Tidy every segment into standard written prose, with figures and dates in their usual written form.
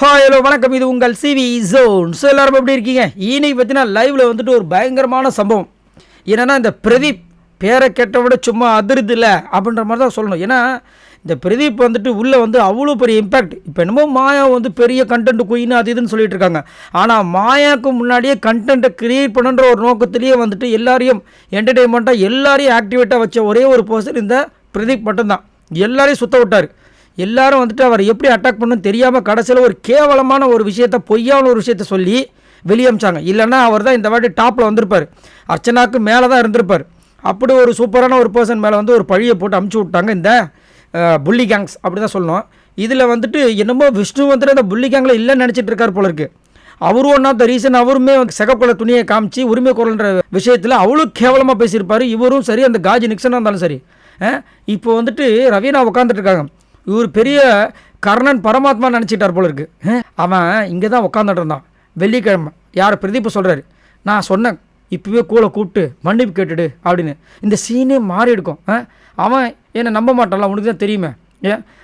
Hi hello வணக்கம். இது உங்கள் சிவி ஜோன். ஸோ எல்லாரும் எப்படி இருக்கீங்க? இன்னைக்கு பார்த்தீங்கன்னா லைவில் வந்துட்டு ஒரு பயங்கரமான சம்பவம். என்னென்னா இந்த பிரதீப் பேரை கேட்ட விட சும்மா அதிருது இல்லை அப்படின்ற மாதிரி தான் சொல்லணும். ஏன்னா இந்த பிரதீப் வந்துட்டு உள்ளே வந்து அவ்வளோ பெரிய இம்பேக்ட். இப்போ என்னமோ மாயா வந்து பெரிய கண்டென்ட் குயின்னு அது இதுன்னு சொல்லிட்டு இருக்காங்க. ஆனால் மாயாவுக்கு முன்னாடியே கண்டென்ட்டை க்ரியேட் பண்ணுன்ற ஒரு நோக்கத்திலேயே வந்துட்டு எல்லாரையும் என்டர்டெயின்மெண்ட்டாக எல்லாரையும் ஆக்டிவேட்டாக வச்ச ஒரே ஒரு பர்சன் இந்த பிரதீப் மட்டும்தான். எல்லாரையும் சுத்த விட்டார். எல்லாரும் வந்துட்டு அவர் எப்படி அட்டாக் பண்ணணும்னு தெரியாமல் கடைசியில் ஒரு கேவலமான ஒரு விஷயத்தை, பொய்யான ஒரு விஷயத்த சொல்லி வெளியே அமிச்சாங்க. இல்லைன்னா அவர் தான் இந்த வாட்டி டாப்பில் வந்திருப்பார். அர்ச்சனாவுக்கு மேலே தான் இருந்திருப்பார். அப்படி ஒரு சூப்பரான ஒரு பர்சன் மேலே வந்து ஒரு பழியை போட்டு அமுச்சு விட்டாங்க இந்த புள்ளி கேங்ஸ், அப்படி தான் சொல்லணும். இதில் வந்துட்டு என்னமோ விஷ்ணு வந்துட்டு அந்த புள்ளி கேங்கில் இல்லைன்னு நினச்சிட்டு இருக்கார் போல இருக்குது. அவரும் ஒன்றா த ரீசன். அவருமே சிகப்புல துணியை காமிச்சு உரிமை குரல்ன்ற விஷயத்தில் அவ்வளோ கேவலமாக பேசியிருப்பார். இவரும் சரி, அந்த காஜி நிக்சனாக இருந்தாலும் சரி. இப்போ வந்துட்டு ரவீனா உட்காந்துட்டு இருக்காங்க. இவர் பெரிய கர்ணன் பரமாத்மா நினச்சிட்டார் போல இருக்கு. அவன் இங்கே தான் உட்காந்துட்டு இருந்தான் வெள்ளிக்கிழமை. யார் பிரதீப் சொல்கிறாரு, நான் சொன்னேன் இப்போவே கூட கூப்பிட்டு மன்னிப்பு கேட்டுடு அப்படின்னு. இந்த சீனே மாறி எடுக்கும். அவன் என்னை நம்ப மாட்டான்ல, உனக்கு தான் தெரியுமே.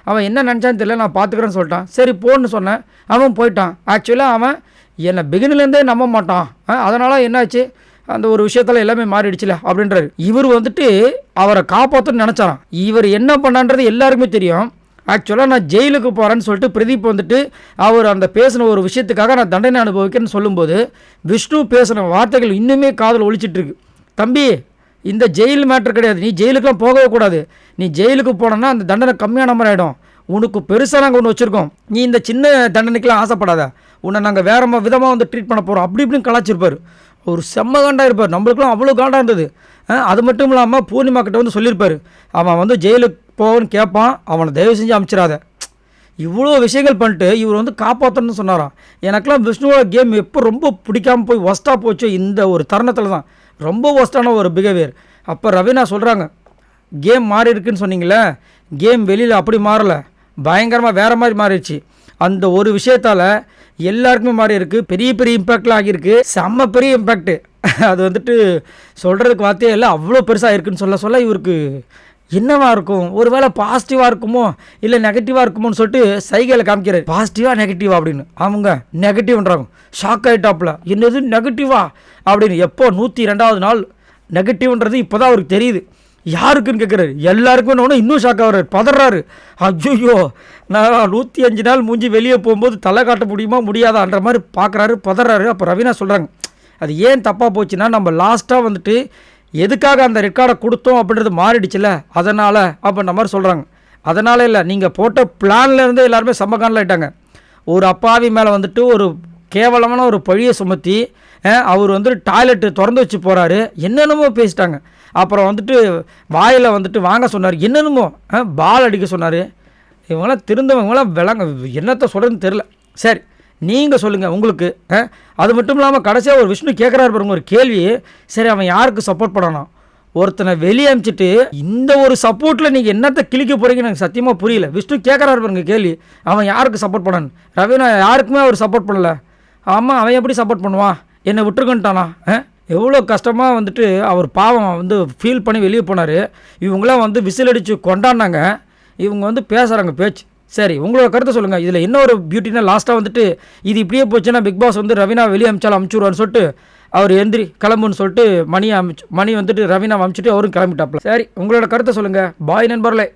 அவன் என்ன நினச்சான்னு தெரியல, நான் பார்த்துக்கிறேன்னு சொல்லிட்டான். சரி போன்னு சொன்னேன், அவன் போயிட்டான். ஆக்சுவலாக அவன் என்னை பிகினிலேருந்தே நம்ப மாட்டான். அதனால் என்னாச்சு, அந்த ஒரு விஷயத்தில் எல்லாமே மாறிடுச்சுல அப்படின்றாரு. இவர் வந்துட்டு அவரை காப்பாற்றணும்னு நினச்சாரான். இவர் என்ன பண்ணான்றது எல்லாருக்குமே தெரியும். ஆக்சுவலாக நான் ஜெயிலுக்கு போகிறேன்னு சொல்லிட்டு பிரதீப் வந்துட்டு அவர் அந்த பேசின ஒரு விஷயத்துக்காக நான் தண்டனை அனுபவிக்கிறேன்னு சொல்லும்போது விஷ்ணு பேசின வார்த்தைகள் இன்னுமே காதில் ஒழிச்சிட்ருக்கு. தம்பி, இந்த ஜெயில் மேட்ரு கிடையாது, நீ ஜெயிலுக்குலாம் போகவே கூடாது. நீ ஜெயிலுக்கு போனோன்னா அந்த தண்டனை கம்மியான மாதிரி ஆகிடும். உனக்கு பெருசாக நாங்கள் ஒன்று வச்சுருக்கோம், நீ இந்த சின்ன தண்டனைக்கெலாம் ஆசைப்படாத, உன்னை நாங்கள் வேறு விதமாக வந்து ட்ரீட் பண்ண போகிறோம் அப்படி இப்படின்னு கலாச்சிருப்பார். ஒரு செம்ம காண்டாக இருப்பார். நம்மளுக்குலாம் அவ்வளோ காண்டாக இருந்தது. அது மட்டும் இல்லாமல் பூர்ணிமா கிட்ட வந்து சொல்லியிருப்பார், அவன் வந்து ஜெயிலுக்கு போகன்னு கேட்பான், அவனை தயவு செஞ்சு அனுப்பிச்சிடாத. இவ்வளோ விஷயங்கள் பண்ணிட்டு இவர் வந்து காப்பாற்றணும்னு சொன்னாராம். எனக்கெல்லாம் விஷ்ணுவோட கேம் எப்போ ரொம்ப பிடிக்காமல் போய் ஒஸ்ட்டாக போச்சோ இந்த ஒரு தருணத்தில் தான். ரொம்ப ஒஸ்ட்டான ஒரு பிஹேவியர். அப்போ ரவீனா சொல்கிறாங்க, கேம் மாறி இருக்குன்னு சொன்னீங்களே, கேம் வெளியில் அப்படி மாறலை, பயங்கரமாக வேறு மாதிரி மாறிடுச்சு. அந்த ஒரு விஷயத்தால் எல்லாருக்குமே மாறி இருக்குது. பெரிய பெரிய இம்பேக்ட்லாம் ஆகியிருக்கு, செம்ம பெரிய இம்பேக்ட்டு. அது வந்துட்டு சொல்கிறதுக்கு வார்த்தையே இல்லை, அவ்வளோ பெருசாக இருக்குதுன்னு சொல்ல இவருக்கு என்னவாக இருக்கும், ஒரு வேளை பாசிட்டிவாக இருக்குமோ இல்லை நெகட்டிவாக இருக்குமோன்னு சொல்லிட்டு சைகையில் காமிக்கிறார். பாசிட்டிவாக நெகட்டிவா அப்படின்னு. அவங்க நெகட்டிவ்ன்றாங்க. ஷாக் ஆகிட்டாப்புல, என்னது நெகட்டிவா அப்படின்னு. எப்போ 102வது நாள் நெகட்டிவ்ன்றது இப்போ தான் அவருக்கு தெரியுது. யாருக்குன்னு கேட்குறாரு. எல்லாருக்கும் ஒன்று இன்னும் ஷாக் ஆகிறாரு, பதறாரு. ஐயோ, நான் 105 நாள் மூஞ்சி வெளியே போகும்போது தலை காட்ட முடியுமா முடியாதான்ற மாதிரி பார்க்குறாரு, பதறாரு. அப்போ ரவீனா சொல்கிறாங்க, அது ஏன் தப்பாக போச்சுன்னா நம்ம லாஸ்ட்டாக வந்துட்டு எதுக்காக அந்த ரெக்கார்டை கொடுத்தோம் அப்படின்றது மாறிடுச்சுல, அதனால் அப்படின்ற மாதிரி சொல்கிறாங்க. அதனால் இல்லை, நீங்கள் போட்ட பிளான்லேருந்தே எல்லாருமே சம்மகானில் ஆகிட்டாங்க. ஒரு அப்பாவி மேலே வந்துட்டு ஒரு கேவலமான ஒரு பழியை சுமத்தி அவர் வந்துட்டு டாய்லெட்டு திறந்து வச்சு போகிறாரு, என்னென்னமோ பேசிட்டாங்க. அப்புறம் வந்துட்டு வாயில் வந்துட்டு வாங்க சொன்னார், என்னென்னமோ பால் அடிக்க சொன்னார். இவங்களாம் திருந்தவங்களாம் விளங்க என்னத்தை சொல்கிறதுன்னு தெரில. சரி நீங்கள் சொல்லுங்கள் உங்களுக்கு. அது மட்டும் இல்லாமல் கடைசியாக ஒரு விஷ்ணு கேட்குறாரு பாருங்க ஒரு கேள்வி. சரி, அவன் யாருக்கு சப்போர்ட் பண்ணணும்? ஒருத்தனை வெளியே அனுப்பிச்சிட்டு இந்த ஒரு சப்போர்ட்டில் நீங்கள் என்னத்தை கிழிக்க போகிறீங்கன்னு எனக்கு சத்தியமாக புரியல. விஷ்ணு கேட்குறாரு பாருங்க கேள்வி, அவன் யாருக்கு சப்போர்ட் பண்ணணும்? ரவீனா யாருக்குமே அவர் சப்போர்ட் பண்ணலை. ஆமாம், அவன் எப்படி சப்போர்ட் பண்ணுவான்? என்னை விட்டுருக்கன்ட்டானா? எவ்வளோ கஷ்டமாக வந்துட்டு அவர் பாவம் வந்து ஃபீல் பண்ணி வெளியே போனார். இவங்களாம் வந்து விசில் அடித்து கொண்டாடினாங்க. இவங்க வந்து பேசுகிறாங்க பேச்சு. சரி, உங்களோட கருத்தை சொல்லுங்கள். இதில் என்ன ஒரு பியூட்டினா லாஸ்ட்டாக வந்துட்டு இது இப்படியே போச்சுன்னா பிக் பாஸ் வந்து ரவீனா வெளியே அமிச்சாலும் அமுச்சுடுவான்னு சொல்லிட்டு அவர் எந்திரி கிளம்புன்னு சொல்லிட்டு மணி வந்துட்டு ரவீனா அமிச்சுட்டு அவரும் கிளம்பிட்டாப்ல. சரி, உங்களோட கருத்தை சொல்லுங்கள். பாய் நண்பர்களே.